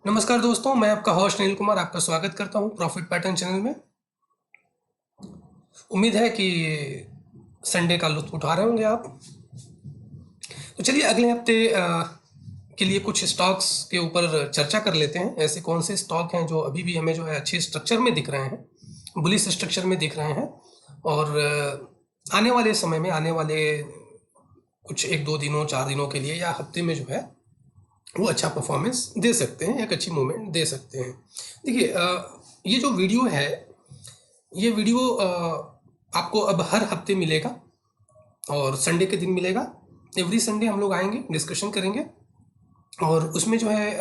नमस्कार दोस्तों, मैं आपका होस्ट अनिल कुमार आपका स्वागत करता हूं प्रॉफिट पैटर्न चैनल में। उम्मीद है कि संडे का लुत्फ उठा रहे होंगे आप। तो चलिए अगले हफ्ते के लिए कुछ स्टॉक्स के ऊपर चर्चा कर लेते हैं। ऐसे कौन से स्टॉक हैं जो अभी भी हमें जो है अच्छे स्ट्रक्चर में दिख रहे हैं, बुलिश स्ट्रक्चर में दिख रहे हैं और आने वाले समय में, आने वाले कुछ एक दो दिनों 4 दिनों के लिए या हफ्ते में जो है वो अच्छा परफॉर्मेंस दे सकते हैं, एक अच्छी मूवमेंट दे सकते हैं। देखिए ये जो वीडियो है, ये वीडियो आपको अब हर हफ्ते मिलेगा और संडे के दिन मिलेगा। एवरी संडे हम लोग आएंगे, डिस्कशन करेंगे और उसमें जो है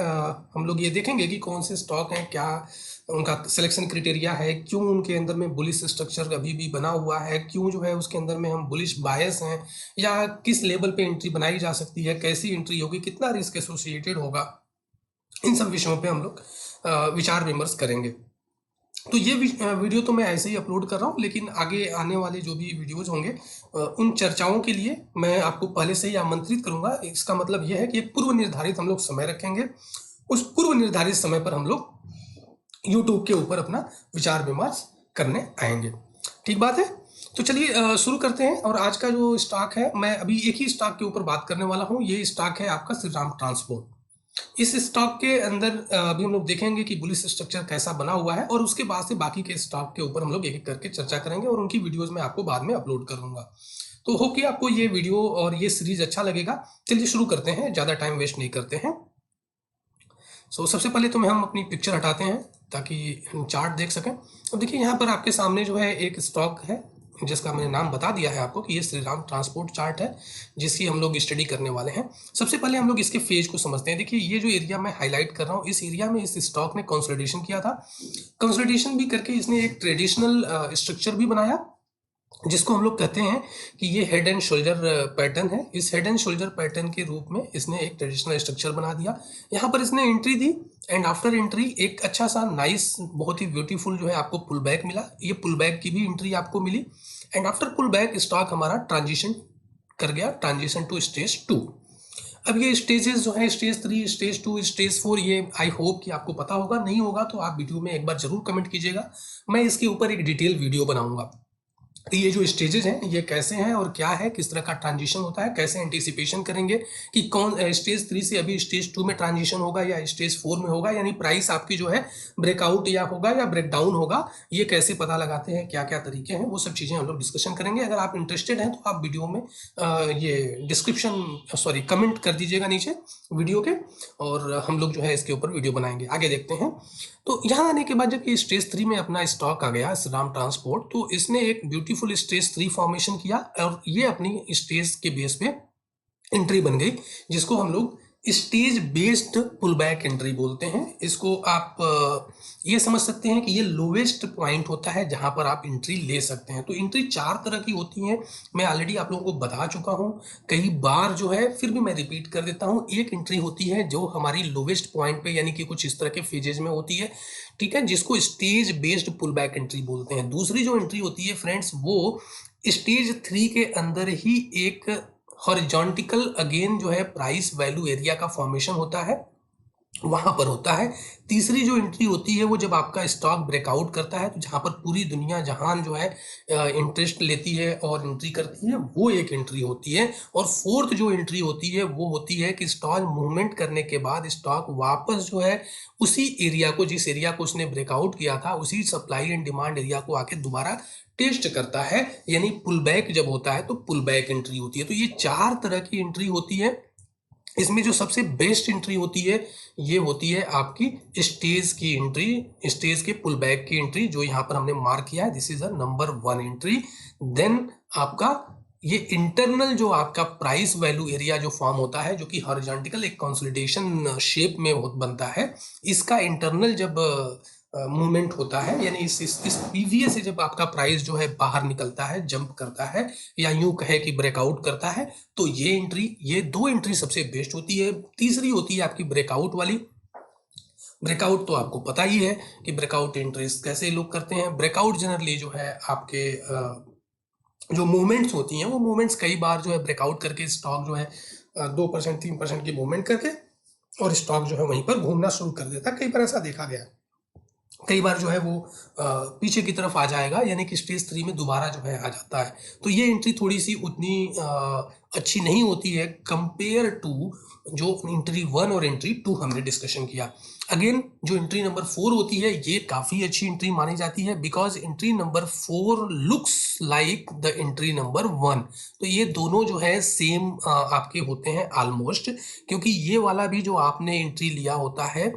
हम लोग ये देखेंगे कि कौन से स्टॉक हैं, क्या उनका सिलेक्शन क्राइटेरिया है, क्यों उनके अंदर में बुलिश स्ट्रक्चर अभी भी बना हुआ है, क्यों जो है उसके अंदर में हम बुलिश बायस हैं, या किस लेवल पे एंट्री बनाई जा सकती है, कैसी एंट्री होगी, कितना रिस्क एसोसिएटेड होगा। इन सब विषयों पे हम लोग विचार विमर्श करेंगे। तो ये वीडियो तो मैं ऐसे ही अपलोड कर रहा हूँ, लेकिन आगे आने वाले जो भी वीडियोज होंगे उन चर्चाओं के लिए मैं आपको पहले से ही आमंत्रित करूंगा। इसका मतलब यह है कि एक पूर्व निर्धारित हम लोग समय रखेंगे, उस पूर्व निर्धारित समय पर हम लोग यूट्यूब के ऊपर अपना विचार विमर्श करने आएंगे। ठीक बात है। तो चलिए शुरू करते हैं। और आज का जो स्टॉक है, मैं अभी एक ही स्टॉक के ऊपर बात करने वाला हूँ। ये स्टॉक है आपका श्री राम ट्रांसपोर्ट। इस स्टॉक के अंदर अभी हम लोग देखेंगे कि बुलिश स्ट्रक्चर कैसा बना हुआ है और उसके बाद से बाकी के स्टॉक के ऊपर हम लोग एक एक करके चर्चा करेंगे और उनकी वीडियोस मैं आपको बाद में अपलोड करूंगा। तो होप कि आपको ये वीडियो और ये सीरीज अच्छा लगेगा। चलिए शुरू करते हैं, ज़्यादा टाइम वेस्ट नहीं करते हैं। सबसे पहले तो हम अपनी पिक्चर हटाते हैं ताकि हम चार्ट देख सकें। अब देखिए यहाँ पर आपके सामने जो है एक स्टॉक है जिसका मैंने नाम बता दिया है आपको कि ये श्री राम ट्रांसपोर्ट चार्ट है, जिसकी हम लोग स्टडी करने वाले हैं। सबसे पहले हम लोग इसके फेज को समझते हैं। देखिए ये जो एरिया मैं हाईलाइट कर रहा हूँ, इस एरिया में इस स्टॉक ने कंसोलिडेशन किया था। कंसोलिडेशन भी करके इसने एक ट्रेडिशनल स्ट्रक्चर भी बनाया, जिसको हम लोग कहते हैं कि ये हेड एंड शोल्डर पैटर्न है। इस हेड एंड शोल्डर पैटर्न के रूप में इसने एक ट्रेडिशनल स्ट्रक्चर बना दिया। यहाँ पर इसने entry the and after entry एक अच्छा सा नाइस, बहुत ही ब्यूटीफुल जो है आपको पुल बैक मिला। ये पुल बैक की भी एंट्री आपको मिली and after pull back stock हमारा ट्रांजिशन कर गया, ट्रांजिशन टू स्टेज 2। अब ये स्टेजेस जो है, स्टेज 3, स्टेज 2, स्टेज 4, ये आई होप कि आपको पता होगा। नहीं होगा तो आप वीडियो में एक बार जरूर कमेंट कीजिएगा, मैं इसके ऊपर एक डिटेल वीडियो बनाऊंगा। ये जो स्टेजेस हैं ये कैसे हैं और क्या है, किस तरह का ट्रांजिशन होता है, कैसे एंटीसिपेशन करेंगे कि कौन स्टेज 3 से अभी स्टेज 2 में ट्रांजिशन होगा या स्टेज 4 में होगा, यानी प्राइस आपकी जो है ब्रेकआउट या होगा या ब्रेकडाउन होगा, ये कैसे पता लगाते हैं, क्या क्या तरीके हैं, वो सब चीज़ें हम लोग डिस्कशन करेंगे। अगर आप इंटरेस्टेड हैं तो आप वीडियो में ये कमेंट कर दीजिएगा नीचे वीडियो के, और हम लोग जो है इसके ऊपर वीडियो बनाएंगे। आगे देखते हैं। तो यहाँ आने के बाद जब ये स्टेज 3 में अपना स्टॉक आ गया श्री राम ट्रांसपोर्ट, तो इसने एक ब्यूटीफुल स्टेज 3 फॉर्मेशन किया और ये अपनी स्टेज के बेस पे एंट्री बन गई, जिसको हम लोग stage based pull back entry बोलते हैं। इसको आप ये समझ सकते हैं कि ये लोवेस्ट पॉइंट होता है जहां पर आप एंट्री ले सकते हैं। तो एंट्री 4 तरह की होती हैं, मैं ऑलरेडी आप लोगों को बता चुका हूं कई बार जो है, फिर भी मैं रिपीट कर देता हूं। एक एंट्री होती है जो हमारी लोवेस्ट पॉइंट पे, यानी कि कुछ इस तरह के फेजेज में होती है, ठीक है, जिसको stage based pull back entry बोलते हैं। दूसरी जो एंट्री होती है फ्रेंड्स, वो स्टेज 3 के अंदर ही एक हॉरिजॉन्टिकल अगेन जो है प्राइस वैल्यू एरिया का फॉर्मेशन होता है, वहां पर होता है। तीसरी जो एंट्री होती है वो जब आपका स्टॉक ब्रेकआउट करता है, तो जहां पर पूरी दुनिया जहान जो है इंटरेस्ट लेती है और एंट्री करती है, वो एक एंट्री होती है। और फोर्थ जो एंट्री होती है वो होती है कि स्टॉक मूवमेंट करने के बाद स्टॉक वापस जो है उसी एरिया को, जिस एरिया को उसने ब्रेकआउट किया था, उसी सप्लाई एंड डिमांड एरिया को आके दोबारा टेस्ट करता है, यानी पुल बैक जब होता है तो पुल बैक एंट्री होती है। तो ये 4 तरह की एंट्री होती है। इसमें जो सबसे बेस्ट एंट्री होती है ये होती है आपकी स्टेज की एंट्री, स्टेज के पुल बैक की एंट्री, जो यहाँ पर हमने मार्क किया है। This is a number 1 entry. Then आपका ये इंटरनल जो आपका प्राइस वैल्यू एरिया जो फॉर्म होता है, जो कि हॉरिजॉन्टल एक कंसोलिडेशन शेप में बनता है, इसका इंटरनल जब मूवमेंट होता है, यानी इस पीवीए से जब आपका प्राइस जो है बाहर निकलता है, जंप करता है, या यूं कहे कि ब्रेकआउट करता है, तो ये एंट्री, ये 2 एंट्री सबसे बेस्ट होती है। तीसरी होती है आपकी ब्रेकआउट वाली। ब्रेकआउट तो आपको पता ही है कि ब्रेकआउट एंट्रीज कैसे लोग करते हैं। ब्रेकआउट जनरली जो है आपके जो मूवमेंट्स होती हैं, वो मूवमेंट्स कई बार जो है ब्रेकआउट करके स्टॉक जो है 2% 3% की मूवमेंट करके और स्टॉक जो है वहीं पर घूमना शुरू कर देता है। कई बार ऐसा देखा गया है। कई बार जो है वो पीछे की तरफ आ जाएगा, यानी कि स्टेज 3 में दोबारा जो है आ जाता है। तो ये एंट्री थोड़ी सी उतनी अच्छी नहीं होती है कंपेयर टू जो एंट्री 1 और एंट्री 2 हमने डिस्कशन किया। अगेन जो एंट्री नंबर 4 होती है ये काफ़ी अच्छी एंट्री मानी जाती है, because entry number 4 looks like the entry number 1। तो ये दोनों जो है सेम आपके होते हैं ऑलमोस्ट, क्योंकि ये वाला भी जो आपने एंट्री लिया होता है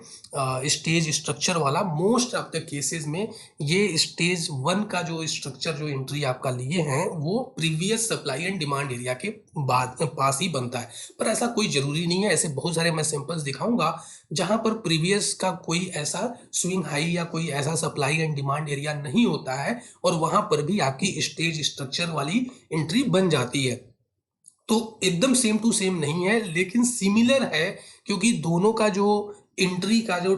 स्टेज स्ट्रक्चर वाला, मोस्ट ऑफ द केसेस में ये स्टेज 1 का जो स्ट्रक्चर जो एंट्री आपका लिए हैं वो previous supply and demand area के बाद पास ही बनता है। पर ऐसा कोई जरूरी नहीं है, ऐसे बहुत सारे मैं सैंपल्स दिखाऊंगा जहां पर प्रीवियस का कोई ऐसा स्विंग हाई या कोई ऐसा सप्लाई एंड डिमांड एरिया नहीं होता है और वहां पर भी आपकी स्टेज स्ट्रक्चर वाली एंट्री बन जाती है। तो एकदम सेम टू सेम नहीं है, लेकिन सिमिलर है, क्योंकि दोनों का जो एंट्री का जो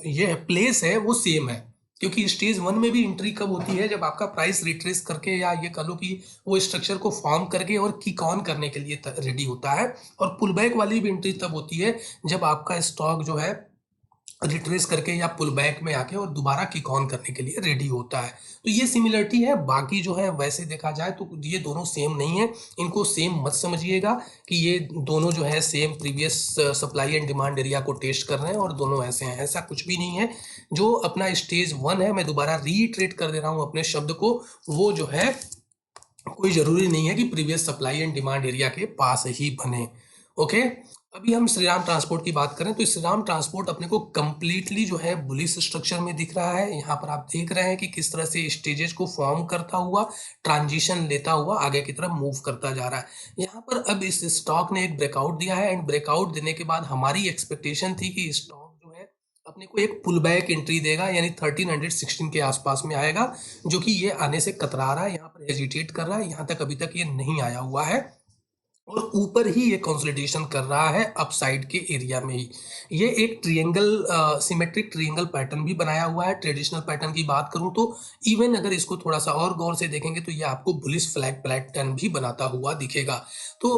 ये प्लेस है वो सेम है। क्योंकि स्टेज 1 में भी एंट्री कब होती है, जब आपका प्राइस रिट्रेस करके या ये कह लो कि वो स्ट्रक्चर को फॉर्म करके और किक ऑन करने के लिए रेडी होता है। और पुल बैक वाली भी एंट्री तब होती है जब आपका स्टॉक जो है रिट्रेस करके या पुल बैक में आके और दोबारा किक ऑन करने के लिए रेडी होता है। तो ये सिमिलरिटी है। बाकी जो है वैसे देखा जाए तो ये दोनों सेम नहीं है, इनको सेम मत समझिएगा कि ये दोनों जो है same previous supply and demand area को टेस्ट कर रहे हैं और दोनों ऐसे हैं, ऐसा कुछ भी नहीं है। जो अपना स्टेज 1 है, मैं दोबारा रीट्रेट कर दे रहा हूँ अपने शब्द को, वो जो है कोई जरूरी नहीं है कि previous supply and demand area के पास ही बने। ओके, अभी हम श्रीराम ट्रांसपोर्ट की बात करें तो श्रीराम ट्रांसपोर्ट अपने को कंप्लीटली जो है बुलिश स्ट्रक्चर में दिख रहा है। यहाँ पर आप देख रहे हैं कि किस तरह से स्टेजेस को फॉर्म करता हुआ ट्रांजिशन लेता हुआ आगे की तरफ मूव करता जा रहा है। यहाँ पर अब इस स्टॉक ने एक ब्रेकआउट दिया है एंड ब्रेकआउट देने के बाद हमारी एक्सपेक्टेशन थी कि स्टॉक जो है अपने को एक पुल बैक एंट्री देगा, यानी 1316 के आसपास में आएगा, जो कि ये आने से कतरा रहा है, यहाँ पर हेजिटेट कर रहा है। यहाँ तक अभी तक ये नहीं आया हुआ है और ऊपर ही ये कंसोलिडेशन कर रहा है अपसाइड के एरिया में ही। ये एक ट्रायंगल सिमेट्रिक ट्रायंगल पैटर्न भी बनाया हुआ है। ट्रेडिशनल पैटर्न की बात करूं तो इवन अगर इसको थोड़ा सा और गौर से देखेंगे तो ये आपको बुलिश फ्लैग पैटर्न भी बनाता हुआ दिखेगा। तो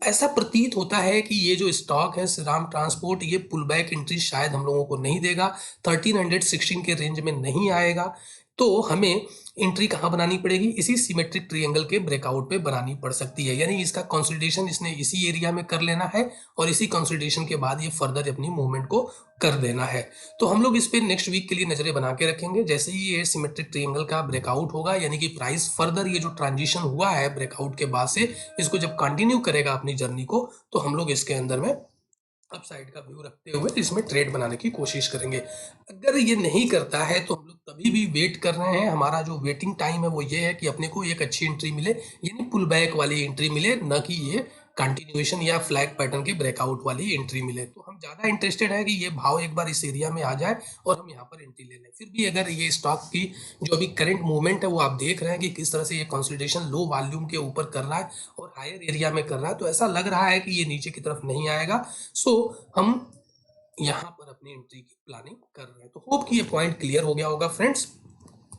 ऐसा प्रतीत होता है कि ये जो स्टॉक है श्रीराम ट्रांसपोर्ट, ये पुल बैक एंट्री शायद हम लोगों को नहीं देगा, 1316 के रेंज में नहीं आएगा। तो हमें एंट्री कहाँ बनानी पड़ेगी, इसी सिमेट्रिक ट्रायंगल के ब्रेकआउट पे बनानी पड़ सकती है, यानी इसका कंसोलिडेशन इसने इसी एरिया में कर लेना है और इसी कंसोलिडेशन के बाद ये फर्दर अपनी मूवमेंट को कर देना है। तो हम लोग इस पे नेक्स्ट वीक के लिए नजरें बना के रखेंगे। जैसे ही ये सिमेट्रिक ट्रायंगल का ब्रेकआउट होगा, यानी कि प्राइस फर्दर ये जो ट्रांजिशन हुआ है ब्रेकआउट के बाद से, इसको जब कंटिन्यू करेगा अपनी जर्नी को, तो हम लोग इसके अंदर में अपसाइड का व्यू रखते हुए इसमें ट्रेड बनाने की कोशिश करेंगे। अगर ये नहीं करता है तो हम लोग तभी भी वेट कर रहे हैं। हमारा जो वेटिंग टाइम है वो ये है कि अपने को एक अच्छी एंट्री मिले, यानी पुल बैक वाली एंट्री मिले, न कि ये कंटिन्यूएशन या फ्लैग पैटर्न के ब्रेकआउट वाली एंट्री मिले। तो हम ज़्यादा इंटरेस्टेड है कि ये भाव एक बार इस एरिया में आ जाए और हम यहाँ पर एंट्री ले लें। फिर भी अगर ये स्टॉक की जो अभी करंट मूवमेंट है वो आप देख रहे हैं कि किस तरह से ये कंसोलिडेशन लो वॉल्यूम के ऊपर कर रहा है और हायर एरिया में कर रहा है, तो ऐसा लग रहा है कि ये नीचे की तरफ नहीं आएगा। सो हम यहाँ पर अपनी एंट्री की प्लानिंग कर रहे हैं। तो होप कि ये पॉइंट क्लियर हो गया होगा फ्रेंड्स,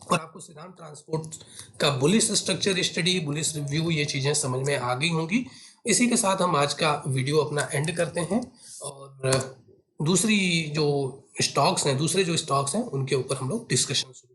और आपको श्रीराम ट्रांसपोर्ट का bullish structure study, bullish review, ये चीज़ें समझ में आ गई होंगी। इसी के साथ हम आज का वीडियो अपना एंड करते हैं और दूसरी जो स्टॉक्स हैं, दूसरे जो स्टॉक्स हैं उनके ऊपर हम लोग डिस्कशन शुरू